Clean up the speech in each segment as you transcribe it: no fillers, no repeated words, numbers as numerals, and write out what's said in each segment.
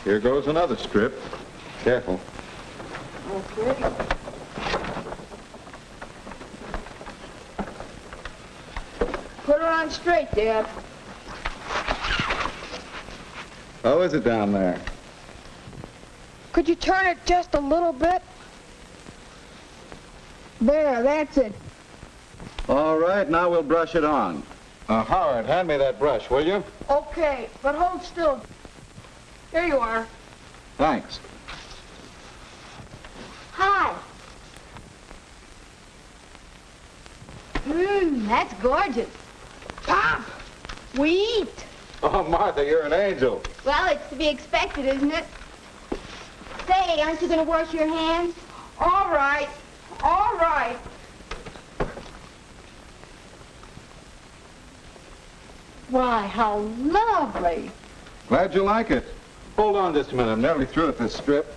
Here goes another strip. Careful. Okay. Put her on straight, Dad. How is it down there? Could you turn it just a little bit? There, that's it. All right, now we'll brush it on. Howard, hand me that brush, will you? Okay, but hold still. Here you are. Thanks. Hi. That's gorgeous. Pop! We eat. Oh, Martha, you're an angel. Well, it's to be expected, isn't it? Say, aren't you going to wash your hands? All right. All right. Why, how lovely. Glad you like it. Hold on just a minute. I'm nearly through with this strip.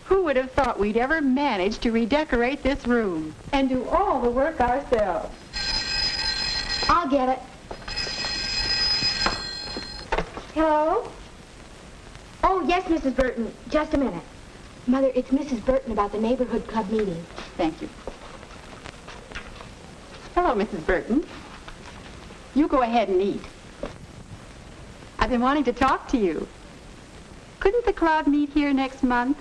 Who would have thought we'd ever manage to redecorate this room and do all the work ourselves? I'll get it. Hello? Oh, yes, Mrs. Burton. Just a minute. Mother, it's Mrs. Burton about the neighborhood club meeting. Thank you. Hello, Mrs. Burton. You go ahead and eat. I've been wanting to talk to you. Couldn't the club meet here next month?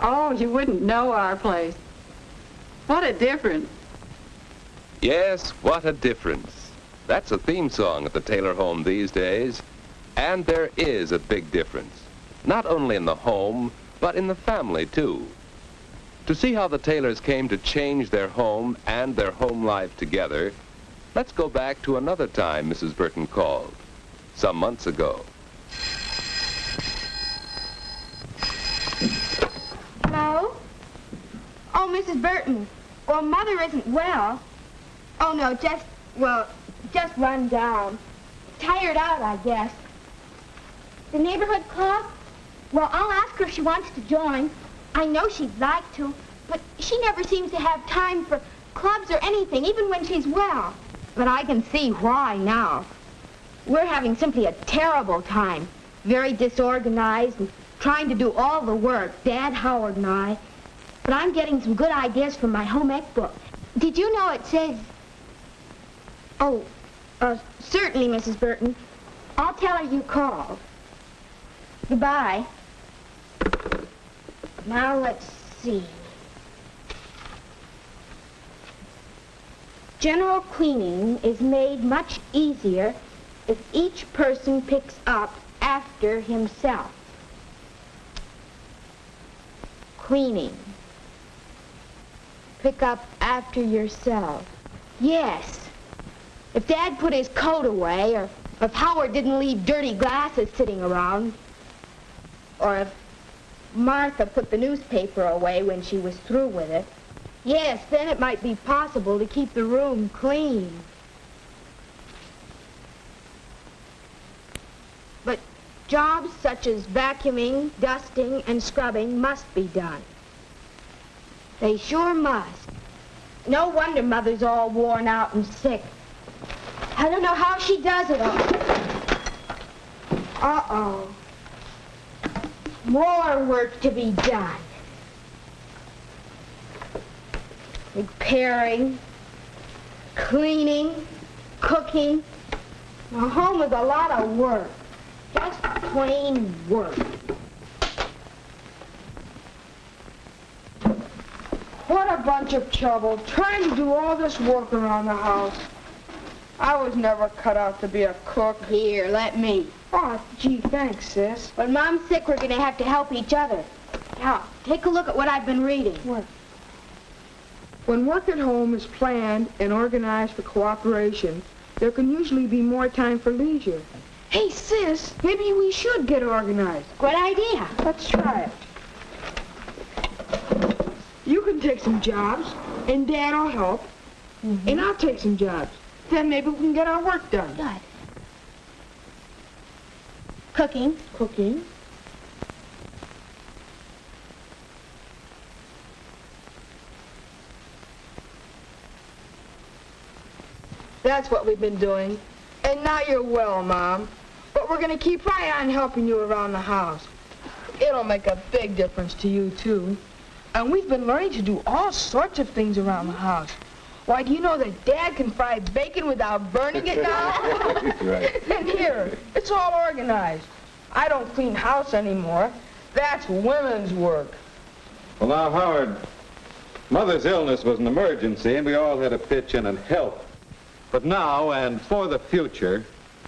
Oh, you wouldn't know our place. What a difference. Yes, what a difference. That's a theme song at the Taylor home these days. And there is a big difference. Not only in the home, but in the family, too. To see how the Taylors came to change their home and their home life together, let's go back to another time Mrs. Burton called, some months ago. Hello? Oh, Mrs. Burton. Well, Mother isn't well. Oh, no, just run down. Tired out, I guess. The neighborhood club? Well, I'll ask her if she wants to join. I know she'd like to, but she never seems to have time for clubs or anything, even when she's well. But I can see why now. We're having simply a terrible time. Very disorganized and trying to do all the work, Dad, Howard, and I. But I'm getting some good ideas from my home ec book. Did you know it says... Oh, certainly, Mrs. Burton. I'll tell her you called. Goodbye. Now, let's see. General cleaning is made much easier if each person picks up after himself. Cleaning. Pick up after yourself. Yes. If Dad put his coat away, or if Howard didn't leave dirty glasses sitting around, or if Martha put the newspaper away when she was through with it, yes, then it might be possible to keep the room clean. But jobs such as vacuuming, dusting, and scrubbing must be done. They sure must. No wonder Mother's all worn out and sick. I don't know how she does it all. Uh-oh. More work to be done. Repairing, cleaning, cooking. Now, home is a lot of work. Just plain work. What a bunch of trouble trying to do all this work around the house. I was never cut out to be a cook. Here, let me. Oh, gee, thanks, sis. When Mom's sick, we're going to have to help each other. Now, take a look at what I've been reading. What? When work at home is planned and organized for cooperation, there can usually be more time for leisure. Hey, sis, maybe we should get organized. Good idea. Let's try it. You can take some jobs, and Dad'll help, and I'll take some jobs. Then maybe we can get our work done. Good. Cooking. Cooking. That's what we've been doing. And now you're well, Mom. But we're going to keep right on helping you around the house. It'll make a big difference to you, too. And we've been learning to do all sorts of things around the house. Why, do you know that Dad can fry bacon without burning it now? Right. And here, it's all organized. I don't clean house anymore. That's women's work. Well, now, Howard, Mother's illness was an emergency, and we all had to pitch in and help. But now, and for the future,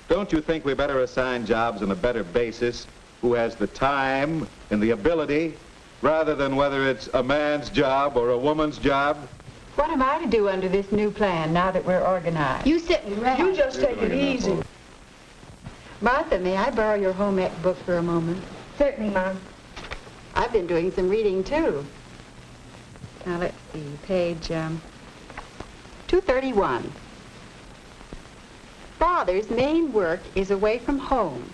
don't you think we better assign jobs on a better basis, who has the time and the ability, rather than whether it's a man's job or a woman's job? What am I to do under this new plan now that we're organized? You sit and rest. You just take it easy. Martha, may I borrow your home ec book for a moment? Certainly, Mom. I've been doing some reading, too. Now, let's see, page 231. Father's main work is away from home.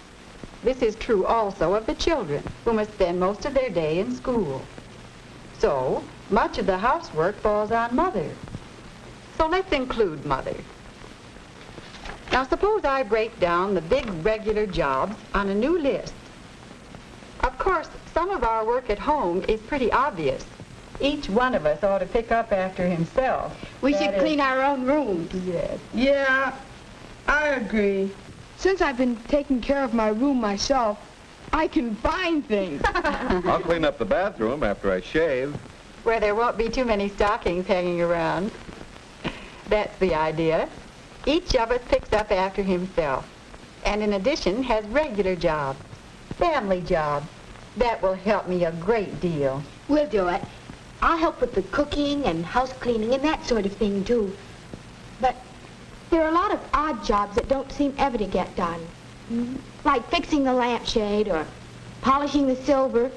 This is true also of the children, who must spend most of their day in school. So, much of the housework falls on Mother. So let's include Mother. Now, suppose I break down the big regular jobs on a new list. Of course, some of our work at home is pretty obvious. Each one of us ought to pick up after himself. We should clean our own rooms. Yes. Yeah, I agree. Since I've been taking care of my room myself, I can find things. I'll clean up the bathroom after I shave. Where there won't be too many stockings hanging around. That's the idea. Each of us picks up after himself. And in addition, has regular jobs, family jobs. That will help me a great deal. We'll do it. I'll help with the cooking and house cleaning and that sort of thing, too. But there are a lot of odd jobs that don't seem ever to get done. Like fixing the lampshade or polishing the silver.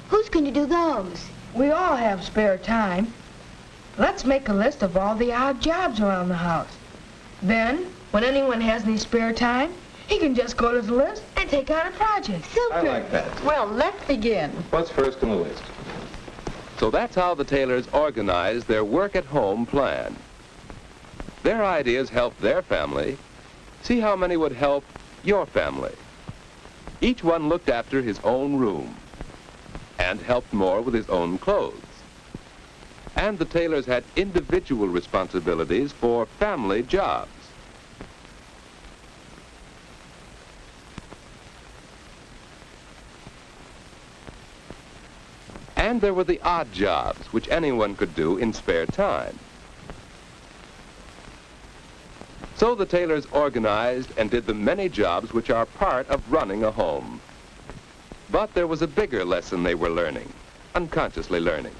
Who's going to do those? We all have spare time. Let's make a list of all the odd jobs around the house. Then, when anyone has any spare time, he can just go to the list and take on a project. Super. I like that. Well, let's begin. What's first on the list? So that's how the Taylors organized their work-at-home plan. Their ideas helped their family. See how many would help your family. Each one looked after his own room and helped more with his own clothes. And the Taylors had individual responsibilities for family jobs. And there were the odd jobs, which anyone could do in spare time. So the Taylors organized and did the many jobs which are part of running a home. But there was a bigger lesson they were learning, unconsciously learning.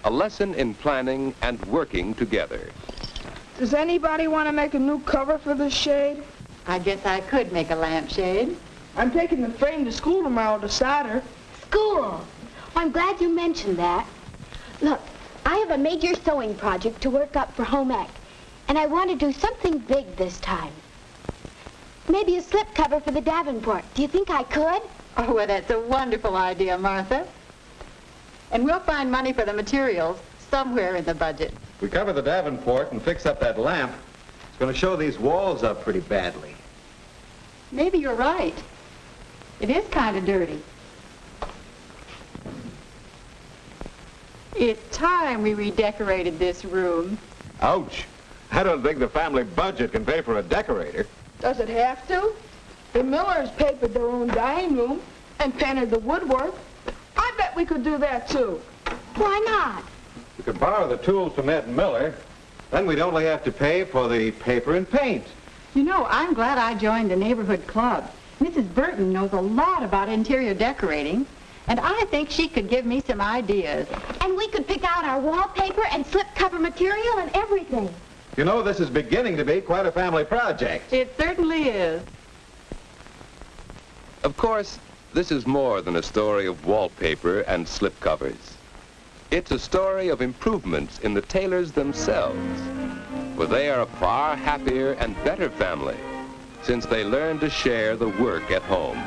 A lesson in planning and working together. Does anybody want to make a new cover for this shade? I guess I could make a lampshade. I'm taking the frame to school tomorrow to solder. School. I'm glad you mentioned that. Look, I have a major sewing project to work up for home ec, and I want to do something big this time. Maybe a slip cover for the Davenport. Do you think I could? Oh, well, that's a wonderful idea, Martha. And we'll find money for the materials somewhere in the budget. We cover the Davenport and fix up that lamp. It's going to show these walls up pretty badly. Maybe you're right. It is kind of dirty. It's time we redecorated this room. Ouch. I don't think the family budget can pay for a decorator. Does it have to? The Millers papered their own dining room and painted the woodwork. I bet we could do that, too. Why not? We could borrow the tools from Ed Miller. Then we'd only have to pay for the paper and paint. You know, I'm glad I joined the neighborhood club. Mrs. Burton knows a lot about interior decorating, and I think she could give me some ideas. And we could pick out our wallpaper and slipcover material and everything. You know, this is beginning to be quite a family project. It certainly is. Of course, this is more than a story of wallpaper and slipcovers. It's a story of improvements in the Taylors themselves, for they are a far happier and better family since they learned to share the work at home.